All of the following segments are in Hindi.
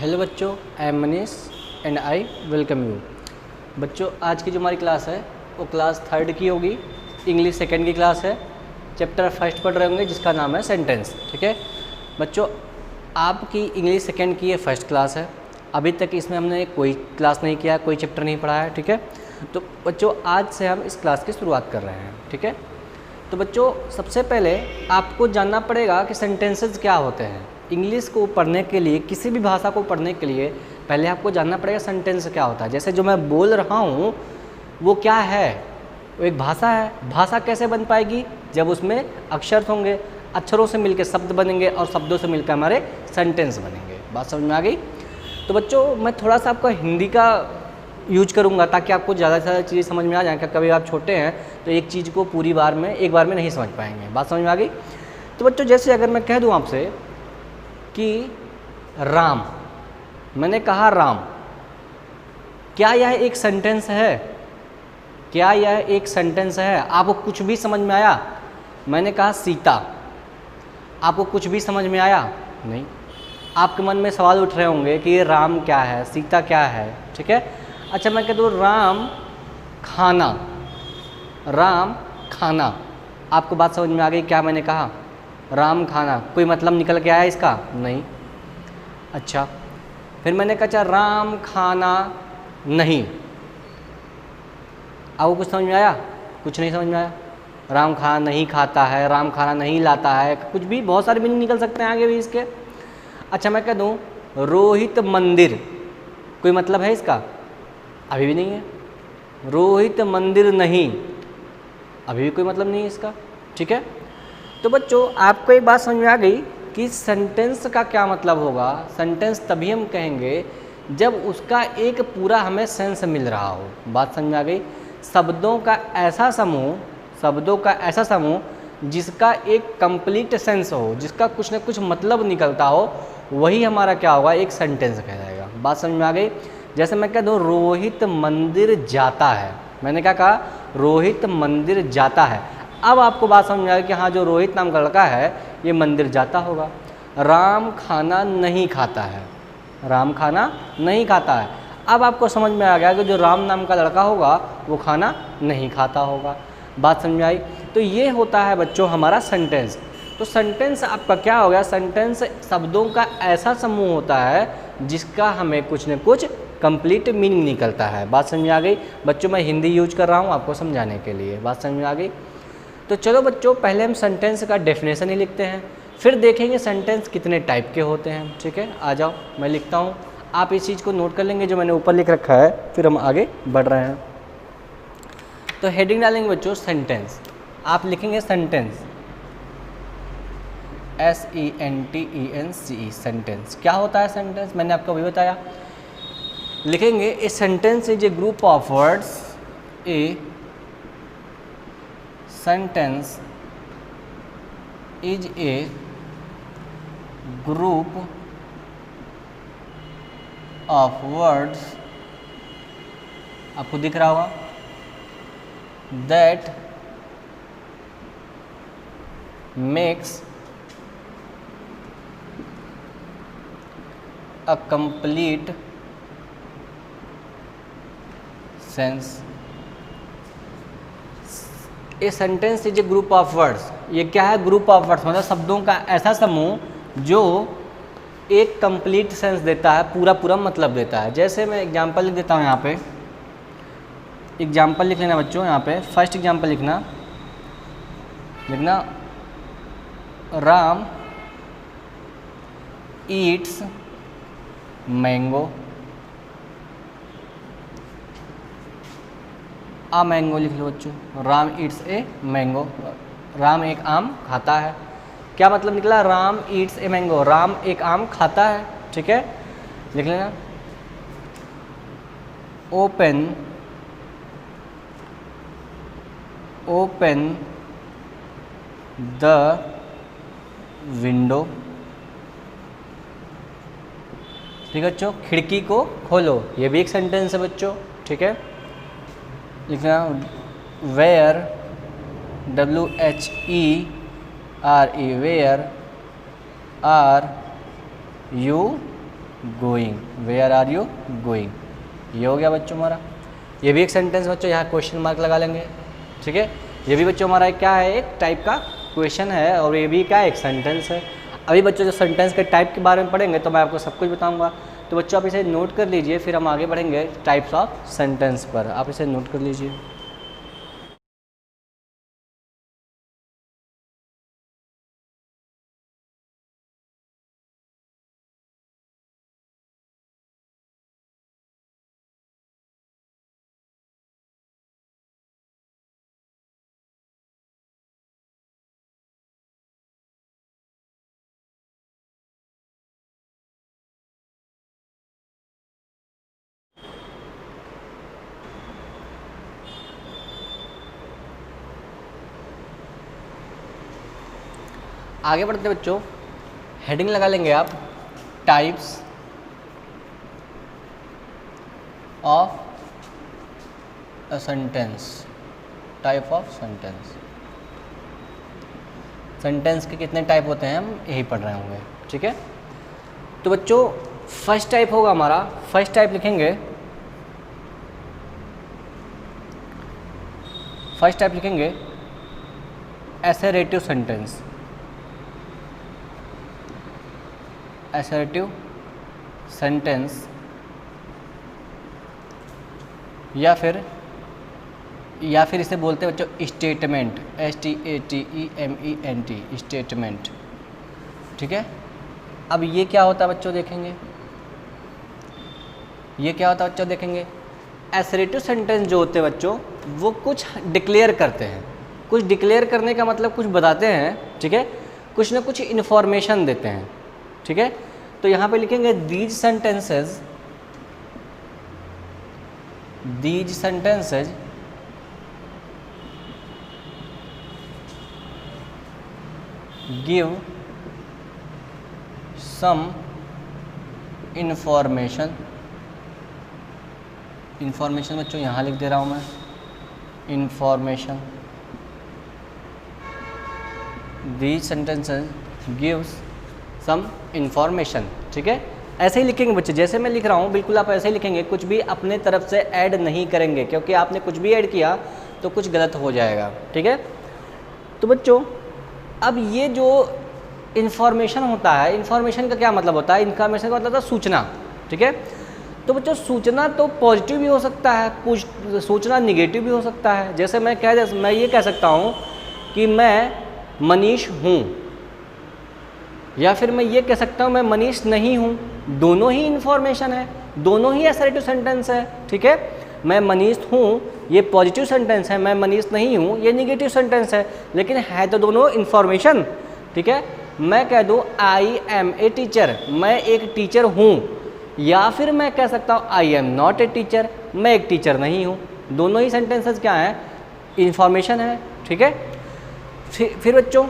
हेलो बच्चों, I am Manish and I welcome you. बच्चों, आज की जो हमारी क्लास है वो क्लास 3rd की होगी। इंग्लिश 2nd की क्लास है। चैप्टर 1st पढ़ रहे होंगे जिसका नाम है सेंटेंस। ठीक है बच्चों, आपकी इंग्लिश 2nd की ये 1st क्लास है। अभी तक इसमें हमने कोई क्लास नहीं किया, कोई चैप्टर नहीं पढ़ा है। ठीक है, तो बच्चों आज से हम इस क्लास की शुरुआत कर रहे हैं। ठीक है, तो बच्चों सबसे पहले आपको जानना पड़ेगा कि सेंटेंसेस क्या होते हैं। इंग्लिश को पढ़ने के लिए, किसी भी भाषा को पढ़ने के लिए पहले आपको जानना पड़ेगा सेंटेंस क्या होता है। जैसे जो मैं बोल रहा हूँ वो क्या है, वो एक भाषा है। भाषा कैसे बन पाएगी? जब उसमें अक्षर होंगे, अक्षरों से मिलकर शब्द बनेंगे और शब्दों से मिलकर हमारे सेंटेंस बनेंगे। बात समझ में आ गई? तो बच्चों मैं थोड़ा सा आपका हिंदी का यूज करूँगा ताकि आपको ज़्यादा से ज़्यादा चीज़ें समझ में आ जाए। कभी आप छोटे हैं तो एक चीज़ को पूरी एक बार में नहीं समझ पाएंगे। बात समझ में आ गई? तो बच्चों जैसे अगर मैं कह दूँ आपसे कि राम, मैंने कहा राम, क्या यह एक सेंटेंस है? क्या यह एक सेंटेंस है? आपको कुछ भी समझ में आया? मैंने कहा सीता, आपको कुछ भी समझ में आया? नहीं। आपके मन में सवाल उठ रहे होंगे कि ये राम क्या है, सीता क्या है। ठीक है, अच्छा मैं कह दूँ राम खाना, राम खाना, आपको बात समझ में आ गई? क्या मैंने कहा? राम खाना, कोई मतलब निकल के आया इसका? नहीं। अच्छा, फिर मैंने कहा राम खाना नहीं, आपको कुछ समझ में आया? कुछ नहीं समझ में आया। राम खाना नहीं खाता है, राम खाना नहीं लाता है, कुछ भी बहुत सारे मीनिंग निकल सकते हैं आगे भी इसके। अच्छा मैं कह दूँ रोहित मंदिर, कोई मतलब है इसका? अभी भी नहीं है। रोहित मंदिर नहीं, अभी भी कोई मतलब नहीं है इसका। ठीक है, तो बच्चों आपको एक बात समझ में आ गई कि सेंटेंस का क्या मतलब होगा। सेंटेंस तभी हम कहेंगे जब उसका एक पूरा हमें सेंस मिल रहा हो। बात समझ में आ गई? शब्दों का ऐसा समूह जिसका एक कंप्लीट सेंस हो, जिसका कुछ न कुछ मतलब निकलता हो, वही हमारा क्या होगा? एक सेंटेंस कहलाएगा। बात समझ में आ गई? जैसे मैं कह दूँ रोहित मंदिर जाता है, मैंने क्या कहा? रोहित मंदिर जाता है। अब आपको बात समझ में आएगी कि हाँ जो रोहित नाम का लड़का है ये मंदिर जाता होगा। राम खाना नहीं खाता है, राम खाना नहीं खाता है। अब आपको समझ में आ गया कि जो राम नाम का लड़का होगा वो खाना नहीं खाता होगा। बात समझ में आई? तो ये होता है बच्चों हमारा सेंटेंस। तो सेंटेंस आपका क्या हो गया? सेंटेंस शब्दों का ऐसा समूह होता है जिसका हमें कुछ न कुछ कंप्लीट मीनिंग निकलता है। बात समझ में आ गई? बच्चों मैं हिंदी यूज कर रहा हूँ आपको समझाने के लिए। बात समझ में आ गई? तो चलो बच्चों पहले हम सेंटेंस का डेफिनेशन ही लिखते हैं, फिर देखेंगे सेंटेंस कितने टाइप के होते हैं। ठीक है, आ जाओ मैं लिखता हूँ, आप इस चीज़ को नोट कर लेंगे जो मैंने ऊपर लिख रखा है, फिर हम आगे बढ़ रहे हैं। तो हेडिंग डालेंगे बच्चों सेंटेंस, आप लिखेंगे सेंटेंस, SENTENCE, सेंटेंस। क्या होता है सेंटेंस? मैंने आपको अभी बताया। लिखेंगे a sentence is a group of words, A sentence is a group of words, आपको दिख रहा होगा, that makes a complete sense। A sentence is a group of words, ये क्या है? ग्रुप ऑफ वर्ड्स मतलब शब्दों का ऐसा समूह जो एक कंप्लीट सेंस देता है, पूरा मतलब देता है। जैसे मैं एग्जांपल लिख देता हूँ, यहाँ पे एग्जांपल लिख लेना बच्चों। यहाँ पे फर्स्ट एग्जांपल लिखना राम ईट्स मैंगो, आ मैंगो लिख लो बच्चों। Ram eats a mango, Ram एक आम खाता है। क्या मतलब निकला? Ram eats a mango, Ram एक आम खाता है। ठीक है, लिख लेना। ओपन द विंडो, ठीक है बच्चों, खिड़की को खोलो, ये भी एक सेंटेंस है बच्चों। ठीक है, लिखना where, WHERE, where are you going, where are you going. ये हो गया बच्चों हमारा। ये भी एक सेंटेंस बच्चों, यहाँ क्वेश्चन मार्क लगा लेंगे, ठीक है। ये भी बच्चों हमारा क्या है, एक टाइप का क्वेश्चन है, और ये भी क्या है, एक सेंटेंस है। अभी बच्चों जो सेंटेंस के टाइप के बारे में पढ़ेंगे तो मैं आपको सब कुछ बताऊंगा। तो बच्चों आप इसे नोट कर लीजिए, फिर हम आगे बढ़ेंगे टाइप्स ऑफ सेंटेंस पर। आप इसे नोट कर लीजिए। आगे बढ़ते बच्चों, हेडिंग लगा लेंगे आप, types of a sentence. Type of sentence, sentence के कितने टाइप होते हैं हम यही पढ़ रहे होंगे, ठीक है। तो बच्चों फर्स्ट टाइप होगा हमारा, फर्स्ट टाइप लिखेंगे, फर्स्ट टाइप लिखेंगे असर्टिव सेंटेंस। असर्टिव सेंटेंस, या फिर इसे बोलते हैं बच्चों स्टेटमेंट, STATEMENT, स्टेटमेंट, ठीक है। अब ये क्या होता है बच्चों देखेंगे, ये क्या होता है बच्चों देखेंगे। असर्टिव सेंटेंस जो होते हैं बच्चों वो कुछ डिक्लेयर करते हैं, कुछ डिक्लेयर करने का मतलब कुछ बताते हैं, ठीक है, कुछ ना कुछ इन्फॉर्मेशन देते हैं, ठीक है। तो यहाँ पे लिखेंगे these sentences give some information. Information बच्चों यहाँ लिख दे रहा हूँ मैं, information. These sentences gives some information, ठीक है। ऐसे ही लिखेंगे बच्चे, जैसे मैं लिख रहा हूँ बिल्कुल आप ऐसे ही लिखेंगे, कुछ भी अपने तरफ से ऐड नहीं करेंगे, क्योंकि आपने कुछ भी ऐड किया तो कुछ गलत हो जाएगा, ठीक है। तो बच्चों अब ये जो इन्फॉर्मेशन होता है, इन्फॉर्मेशन का क्या मतलब होता है, इन्फॉर्मेशन का मतलब होता है सूचना, ठीक है। तो बच्चों सूचना तो पॉजिटिव भी हो सकता है, सूचना निगेटिव भी हो सकता है। जैसे मैं ये कह सकता हूँ कि मैं मनीष हूँ, या फिर मैं ये कह सकता हूँ मैं मनीष नहीं हूँ। दोनों ही इन्फॉर्मेशन है, दोनों ही असर्टिव सेंटेंस है, ठीक है। मैं मनीष हूँ ये पॉजिटिव सेंटेंस है, मैं मनीष नहीं हूँ ये निगेटिव सेंटेंस है, लेकिन है तो दोनों इन्फॉर्मेशन, ठीक है। मैं कह दूँ आई एम ए टीचर, मैं एक टीचर हूँ, या फिर मैं कह सकता हूँ I am not a teacher, मैं एक टीचर नहीं हूँ। दोनों ही सेंटेंसेस क्या हैं, इन्फॉर्मेशन है, ठीक है। फिर बच्चों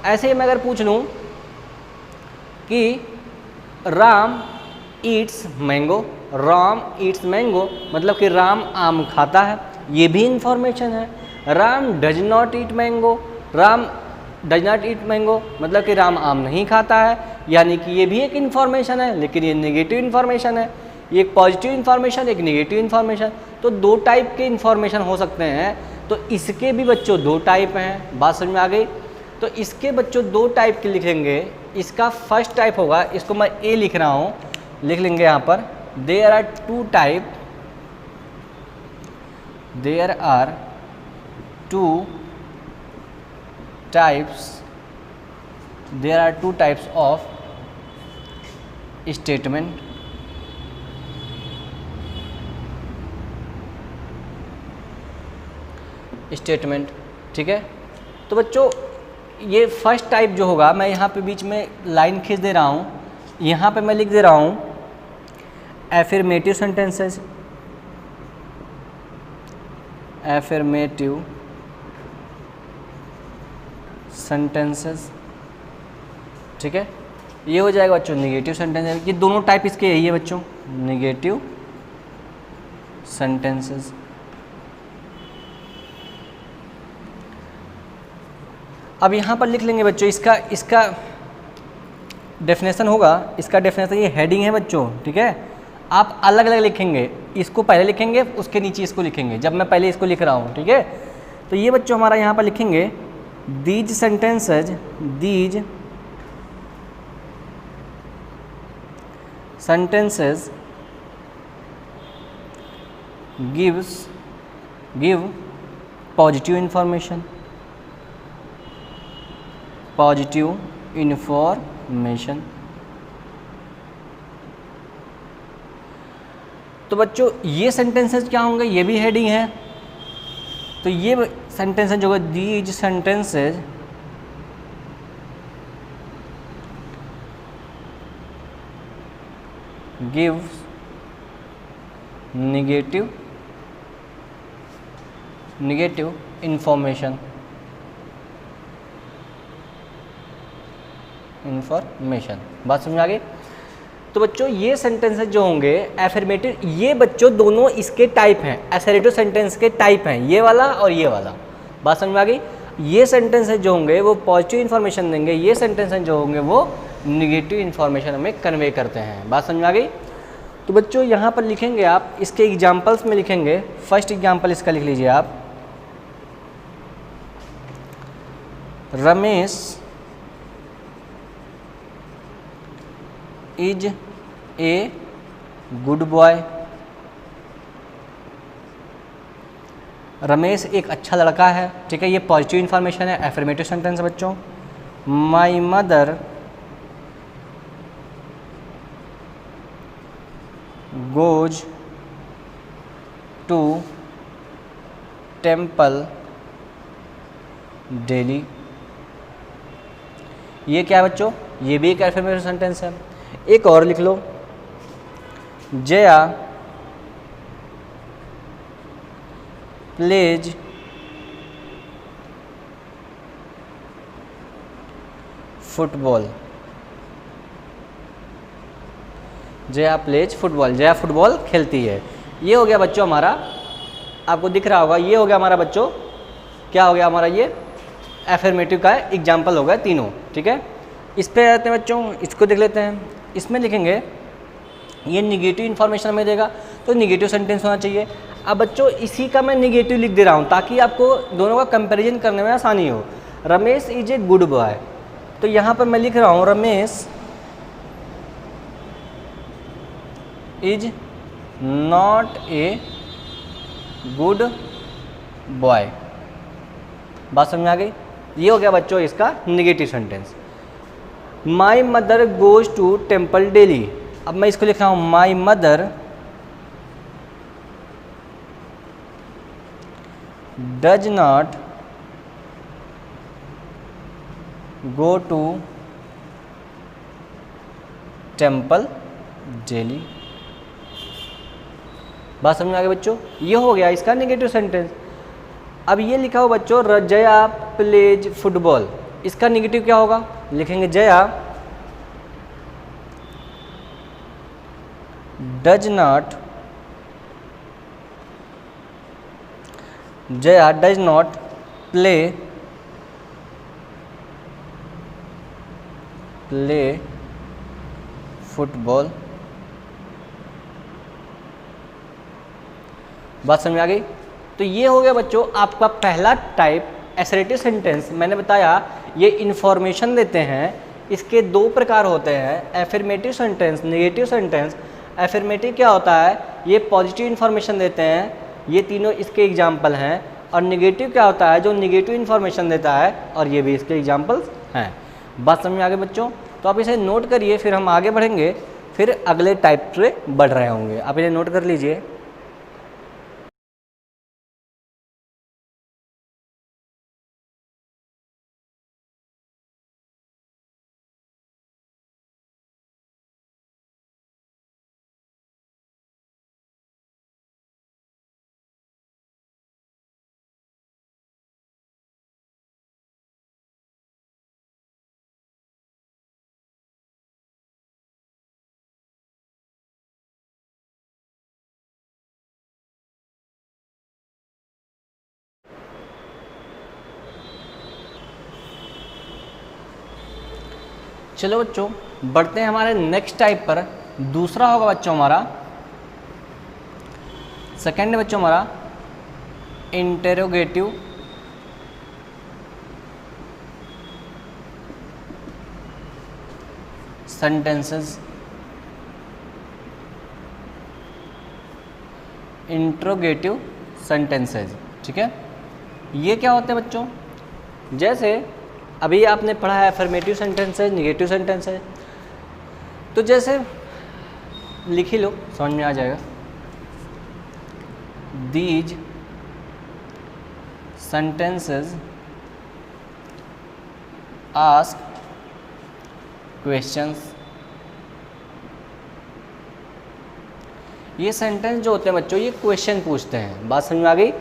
ऐसे ही मैं अगर पूछ लूँ कि Ram Yeats mango, Ram Yeats mango मतलब कि राम आम खाता है, ये भी इन्फॉर्मेशन है। Ram does not eat mango, Ram does not eat mango मतलब कि राम आम नहीं खाता है, यानी कि ये भी एक इन्फॉर्मेशन है, लेकिन ये नेगेटिव इन्फॉर्मेशन है। ये एक पॉजिटिव इन्फॉर्मेशन, एक नेगेटिव इन्फॉर्मेशन, तो दो टाइप के इन्फॉर्मेशन हो सकते हैं। तो इसके भी बच्चों दो टाइप हैं, बात समझ में आ गई। तो इसके बच्चों दो टाइप के लिखेंगे। इसका फर्स्ट टाइप होगा, इसको मैं ए लिख रहा हूँ, लिख लेंगे यहाँ पर, there are two type, there are two types, there are two types of statement. Statement, ठीक है। तो बच्चों ये फर्स्ट टाइप जो होगा, मैं यहाँ पे बीच में लाइन खींच दे रहा हूँ, यहाँ पे मैं लिख दे रहा हूँ एफर्मेटिव सेंटेंसेस, एफर्मेटिव सेंटेंसेस, ठीक है। ये हो जाएगा बच्चों निगेटिव सेंटेंसेस। ये दोनों टाइप इसके यही है बच्चों, निगेटिव सेंटेंसेस। अब यहाँ पर लिख लेंगे बच्चों इसका डेफिनेशन होगा, इसका डेफिनेशन ये हेडिंग है बच्चों, ठीक है। आप अलग अलग लिखेंगे, इसको पहले लिखेंगे उसके नीचे इसको लिखेंगे, जब मैं पहले इसको लिख रहा हूँ, ठीक है। तो ये बच्चों हमारा यहाँ पर लिखेंगे these sentences give positive information, तो बच्चों ये सेंटेंसेस क्या होंगे, ये भी हेडिंग है। तो ये सेंटेंसेस जो है these sentences gives negative information, बात समझ आ गई। तो बच्चों ये सेंटेंसेस जो होंगे एफर्मेटिव, ये बच्चों दोनों इसके टाइप हैं, एसर्टिव सेंटेंस के टाइप हैं, ये वाला और ये वाला, बात समझ में आ गई। ये सेंटेंसेस जो होंगे वो पॉजिटिव इन्फॉर्मेशन देंगे, ये सेंटेंसेस जो होंगे वो निगेटिव इन्फॉर्मेशन हमें कन्वे करते हैं, बात समझ में आ गई। तो बच्चों यहाँ पर लिखेंगे आप, इसके एग्जाम्पल्स में लिखेंगे। फर्स्ट एग्जाम्पल इसका लिख लीजिए आप, Ramesh is a good boy, Ramesh एक अच्छा लड़का है, ठीक है। ये पॉजिटिव इन्फॉर्मेशन है, एफर्मेटिव सेंटेंस है बच्चों। My mother goes to temple daily, ये क्या है बच्चों, ये भी एक एफर्मेटिव सेंटेंस है। एक और लिख लो, Jaya plays football, Jaya plays football, Jaya football खेलती है। ये हो गया बच्चों हमारा, आपको दिख रहा होगा, ये हो गया हमारा बच्चों, क्या हो गया हमारा, ये एफर्मेटिव का एग्जाम्पल हो गया तीनों, ठीक है। इस पे आते हैं बच्चों, इसको देख लेते हैं। इसमें लिखेंगे ये निगेटिव इन्फॉर्मेशन हमें देगा, तो निगेटिव सेंटेंस होना चाहिए। अब बच्चों इसी का मैं निगेटिव लिख दे रहा हूँ ताकि आपको दोनों का कंपैरिजन करने में आसानी हो। Ramesh is a good boy, तो यहाँ पर मैं लिख रहा हूँ Ramesh is not a good boy, बात समझ में आ गई। ये हो गया बच्चों इसका negative sentence. My mother goes to temple daily, अब मैं इसको लिख रहा हूँ my mother does not go to temple daily, बात समझ में आ गई बच्चों। ये हो गया इसका नेगेटिव सेंटेंस। अब ये लिखा हो बच्चों जया प्लेज फुटबॉल, इसका नेगेटिव क्या होगा, लिखेंगे Jaya does not play football, बात समझ में आ गई। तो ये हो गया बच्चों आपका पहला टाइप एसर्टिव सेंटेंस। मैंने बताया ये इन्फॉर्मेशन देते हैं, इसके दो प्रकार होते हैं, affirmative sentence, negative sentence. Affirmative क्या होता है, ये पॉजिटिव इन्फॉर्मेशन देते हैं, ये तीनों इसके एग्जाम्पल हैं। और नेगेटिव क्या होता है, जो नेगेटिव इन्फॉर्मेशन देता है, और ये भी इसके एग्जाम्पल्स हैं। बात समझ में आ गई बच्चों। तो आप इसे नोट करिए, फिर हम आगे बढ़ेंगे, फिर अगले टाइप से बढ़ रहे होंगे। आप इन्हें नोट कर लीजिए। चलो बच्चों बढ़ते हैं हमारे नेक्स्ट टाइप पर। दूसरा होगा बच्चों हमारा, सेकेंड है बच्चों हमारा इंटेरोगेटिव सेंटेंसेस। इंट्रोगेटिव सेंटेंसेस, ठीक है। ये क्या होते हैं बच्चों? जैसे अभी आपने पढ़ा है अफर्मेटिव सेंटेंसेस, निगेटिव सेंटेंसेस, तो जैसे लिख ही लो, समझ में आ जाएगा। These sentences ask questions। ये सेंटेंस जो होते हैं बच्चों, ये क्वेश्चन पूछते हैं। बात समझ में आ गई?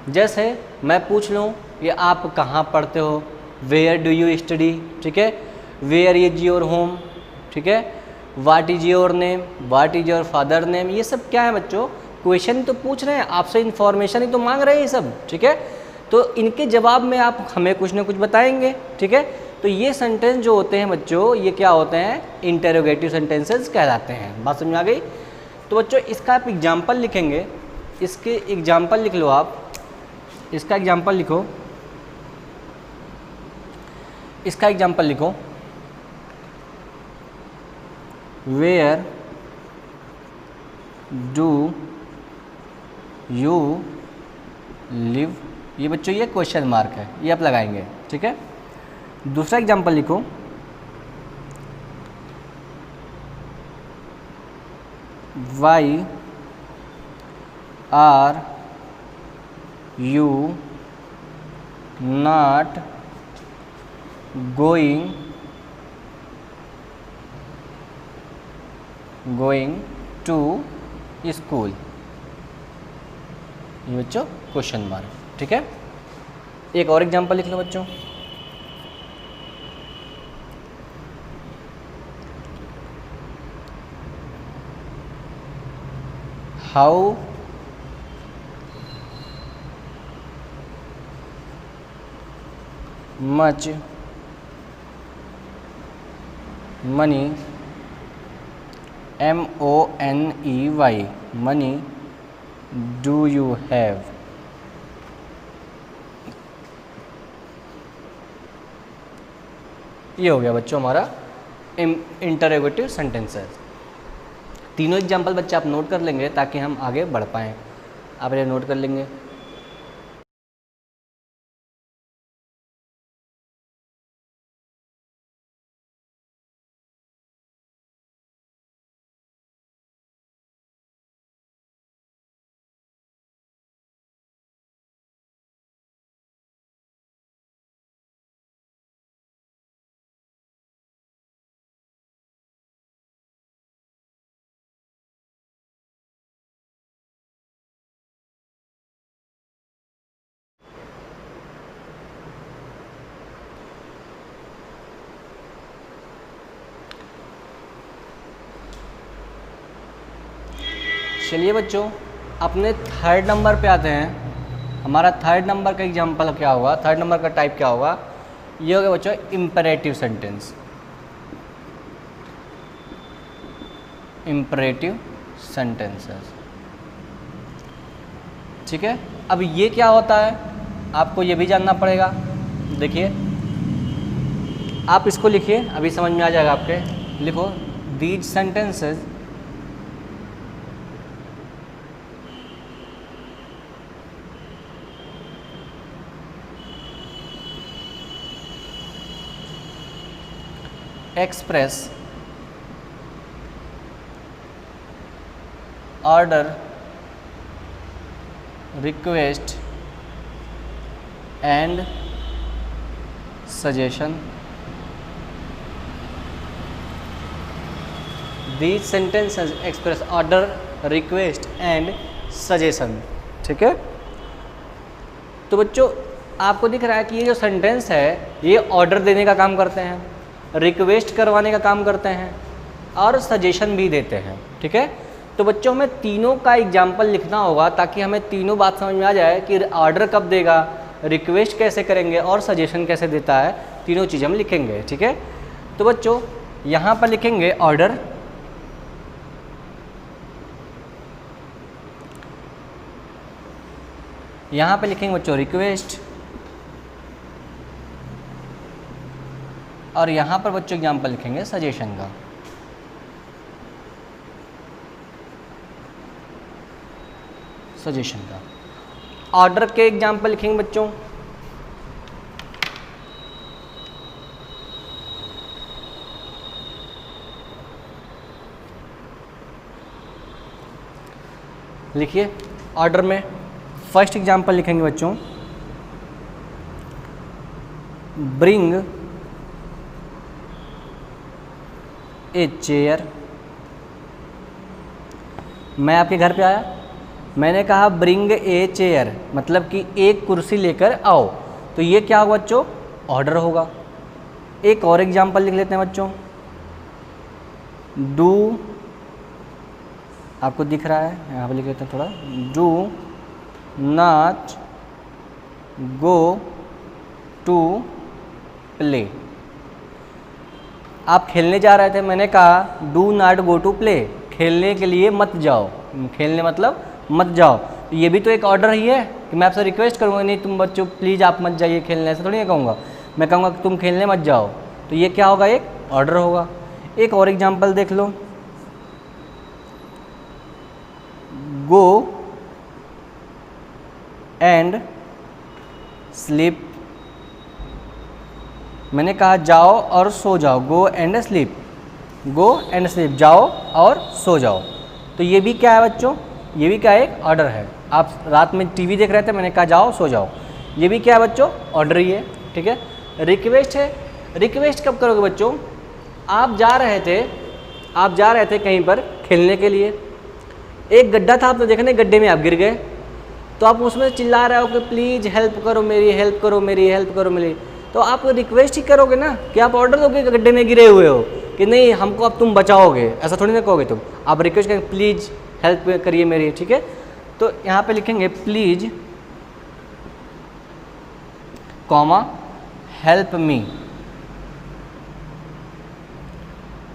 जैसे मैं पूछ लूँ ये आप कहाँ पढ़ते हो, वेयर डू यू स्टडी, ठीक है। वेयर इज योर होम, ठीक है। What is your name, what is your father name. ये सब क्या है बच्चों? क्वेश्चन तो पूछ रहे हैं आपसे, इन्फॉर्मेशन ही तो मांग रहे हैं ये सब, ठीक है। तो इनके जवाब में आप हमें कुछ ना कुछ बताएंगे, ठीक है। तो ये सेंटेंस जो होते हैं बच्चों, ये क्या होते हैं? इंटेरोगेटिव सेंटेंसेस कहलाते हैं। बात समझ में आ गई? तो बच्चों इसका आप एग्जाम्पल लिखेंगे, इसके एग्जाम्पल लिख लो आप, इसका एग्जाम्पल लिखो, इसका एग्जाम्पल लिखो। Where do you live. ये बच्चों ये क्वेश्चन मार्क है, ये आप लगाएंगे, ठीक है। दूसरा एग्जाम्पल लिखो, why are you not going to school. ये बच्चों क्वेश्चन मार्क, ठीक है। एक और एग्जांपल लिख लो बच्चों, how much money, MONEY, money do you have. ये हो गया बच्चों हमारा इंटरोगेटिव सेंटेंसेस। तीनों एग्जाम्पल बच्चे आप नोट कर लेंगे ताकि हम आगे बढ़ पाएँ। आप इन्हें नोट कर लेंगे। चलिए बच्चों अपने थर्ड नंबर पे आते हैं। हमारा थर्ड नंबर का एग्जांपल क्या होगा? थर्ड नंबर का टाइप क्या होगा? ये होगा बच्चों इम्परेटिव सेंटेंस। इम्परेटिव सेंटेंसेस, ठीक है। अब ये क्या होता है आपको ये भी जानना पड़ेगा। देखिए आप इसको लिखिए, अभी समझ में आ जाएगा आपके। लिखो these sentences express order, request and suggestion। These sentences express order, request and suggestion, ठीक है। तो बच्चों आपको दिख रहा है कि ये जो सेंटेंस है ये ऑर्डर देने का काम करते हैं, रिक्वेस्ट करवाने का काम करते हैं और सजेशन भी देते हैं, ठीक है। तो बच्चों हमें तीनों का एग्जाम्पल लिखना होगा ताकि हमें तीनों बात समझ में आ जाए कि ऑर्डर कब देगा, रिक्वेस्ट कैसे करेंगे और सजेशन कैसे देता है। तीनों चीज़ हम लिखेंगे, ठीक है। तो बच्चों यहाँ पर लिखेंगे ऑर्डर, यहाँ पे लिखेंगे बच्चों रिक्वेस्ट, और यहाँ पर बच्चों एग्जाम्पल लिखेंगे सजेशन का। सजेशन का ऑर्डर के एग्जाम्पल लिखेंगे बच्चों, लिखिए ऑर्डर में फर्स्ट एग्जाम्पल लिखेंगे बच्चों, ब्रिंग ए चेयर। मैं आपके घर पे आया, मैंने कहा ब्रिंग ए चेयर, मतलब कि एक कुर्सी लेकर आओ, तो ये क्या होगा बच्चों, ऑर्डर होगा। एक और एग्जाम्पल लिख लेते हैं बच्चों, डू, आपको दिख रहा है यहाँ पे लिख लेते हैं थोड़ा, do not go to play. आप खेलने जा रहे थे, मैंने कहा do not go to play, खेलने के लिए मत जाओ, खेलने मतलब मत जाओ। तो ये भी तो एक ऑर्डर ही है कि मैं आपसे रिक्वेस्ट करूँगा, नहीं तुम बच्चों प्लीज़ आप मत जाइए खेलने, ऐसा थोड़ी नहीं कहूँगा, मैं कहूँगा कि तुम खेलने मत जाओ, तो ये क्या होगा, एक ऑर्डर होगा। एक और एग्जांपल देख लो, गो एंड स्लीप, मैंने कहा जाओ और सो जाओ, go and sleep, go and sleep, जाओ और सो जाओ। तो ये भी क्या है बच्चों, ये भी क्या एक ऑर्डर है। आप रात में टीवी देख रहे थे, मैंने कहा जाओ सो जाओ, ये भी क्या है बच्चों, ऑर्डर ही है। ठीक है, रिक्वेस्ट है, रिक्वेस्ट कब करोगे बच्चों, आप जा रहे थे कहीं पर खेलने के लिए, एक गड्ढा था, आपने देखा नहीं, गड्ढे में आप गिर गए, तो आप उसमें चिल्ला रहे हो कि प्लीज़ हेल्प करो मेरी, हेल्प करो मेरी, हेल्प करो मेरी, तो आप रिक्वेस्ट ही करोगे ना, कि आप ऑर्डर दोगे गड्ढे में गिरे हुए हो कि नहीं हमको अब तुम बचाओगे, ऐसा थोड़ी ना कहोगे तुम, आप रिक्वेस्ट करेंगे प्लीज़ हेल्प करिए मेरी। ठीक है, तो यहाँ पे लिखेंगे प्लीज़ कॉमा हेल्प मी।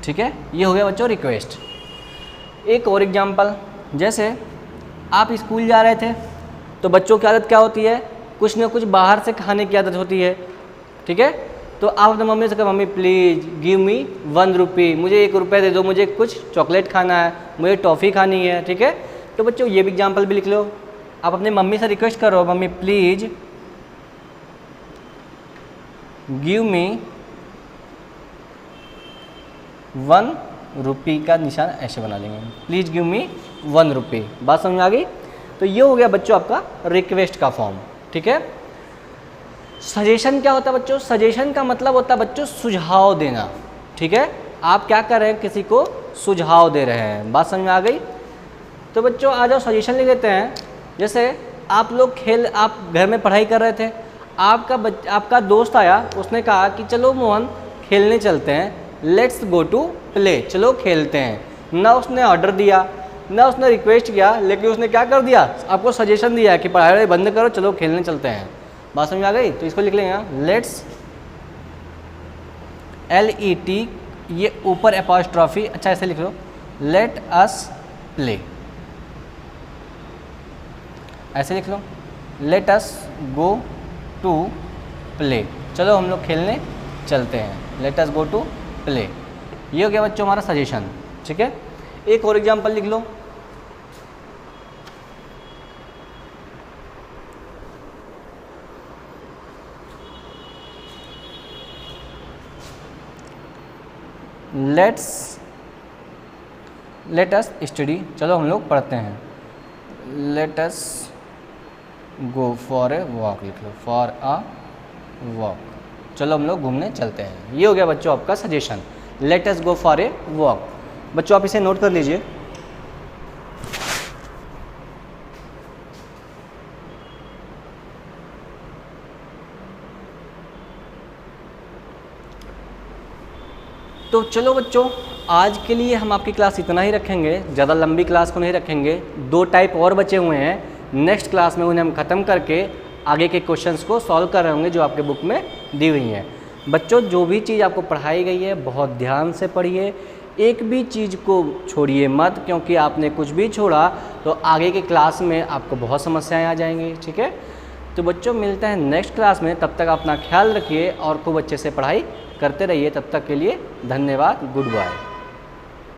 ठीक है, ये हो गया बच्चों रिक्वेस्ट। एक और एग्जांपल, जैसे आप स्कूल जा रहे थे, तो बच्चों की आदत क्या होती है, कुछ ना कुछ बाहर से खाने की आदत होती है। ठीक है, तो आप अपने मम्मी से कहें मम्मी प्लीज़ गिव मी 1 रुपी, मुझे 1 रुपये दे दो, मुझे कुछ चॉकलेट खाना है, मुझे टॉफ़ी खानी है। ठीक है, तो बच्चों ये भी एग्जांपल भी लिख लो, आप अपने मम्मी से रिक्वेस्ट करो मम्मी प्लीज़ गिव मी 1 रुपी का निशान ऐसे बना लेंगे, प्लीज़ गिव मी 1 रुपी। बात समझ में आ गई। तो ये हो गया बच्चों आपका रिक्वेस्ट का फॉर्म। ठीक है, सजेशन क्या होता है बच्चों, सजेशन का मतलब होता है बच्चों सुझाव देना। ठीक है, आप क्या कर रहे हैं, किसी को सुझाव दे रहे हैं। बात समझ में आ गई। तो बच्चों आ जाओ सजेशन लिख लेते हैं। जैसे आप लोग आप घर में पढ़ाई कर रहे थे, आपका दोस्त आया, उसने कहा कि चलो मोहन खेलने चलते हैं, लेट्स गो टू प्ले, चलो खेलते हैं। ना उसने ऑर्डर दिया, ना उसने रिक्वेस्ट किया, लेकिन उसने क्या कर दिया, आपको सजेशन दिया कि पढ़ाई बंद करो, चलो खेलने चलते हैं। बात समझ आ गई। तो इसको लिख लेंगे लेट्स, LET, ये ऊपर एपॉस्ट्रॉफी, अच्छा ऐसे लिख लो, लेट अस प्ले, ऐसे लिख लो, let us go to play, चलो हम लोग खेलने चलते हैं, let us go to play. ये हो गया बच्चों हमारा सजेशन। ठीक है, एक और एग्जांपल लिख लो, लेट अस स्टडी, चलो हम लोग पढ़ते हैं, let us go for a walk, लिख लो फॉर अ वॉक, चलो हम लोग घूमने चलते हैं। ये हो गया बच्चों आपका suggestion, late us go for a walk. बच्चों आप इसे नोट कर लीजिए। तो चलो बच्चों आज के लिए हम आपकी क्लास इतना ही रखेंगे, ज़्यादा लंबी क्लास को नहीं रखेंगे। 2 टाइप और बचे हुए हैं, नेक्स्ट क्लास में उन्हें हम ख़त्म करके आगे के क्वेश्चंस को सॉल्व कर रहे होंगे जो आपके बुक में दी हुई हैं। बच्चों जो भी चीज़ आपको पढ़ाई गई है बहुत ध्यान से पढ़िए, एक भी चीज़ को छोड़िए मत, क्योंकि आपने कुछ भी छोड़ा तो आगे के क्लास में आपको बहुत समस्याएं आ जाएंगी। ठीक है, तो बच्चों मिलते हैं नेक्स्ट क्लास में, तब तक अपना ख्याल रखिए और खूब अच्छे से पढ़ाई करते रहिए। तब तक के लिए धन्यवाद, गुड बाय।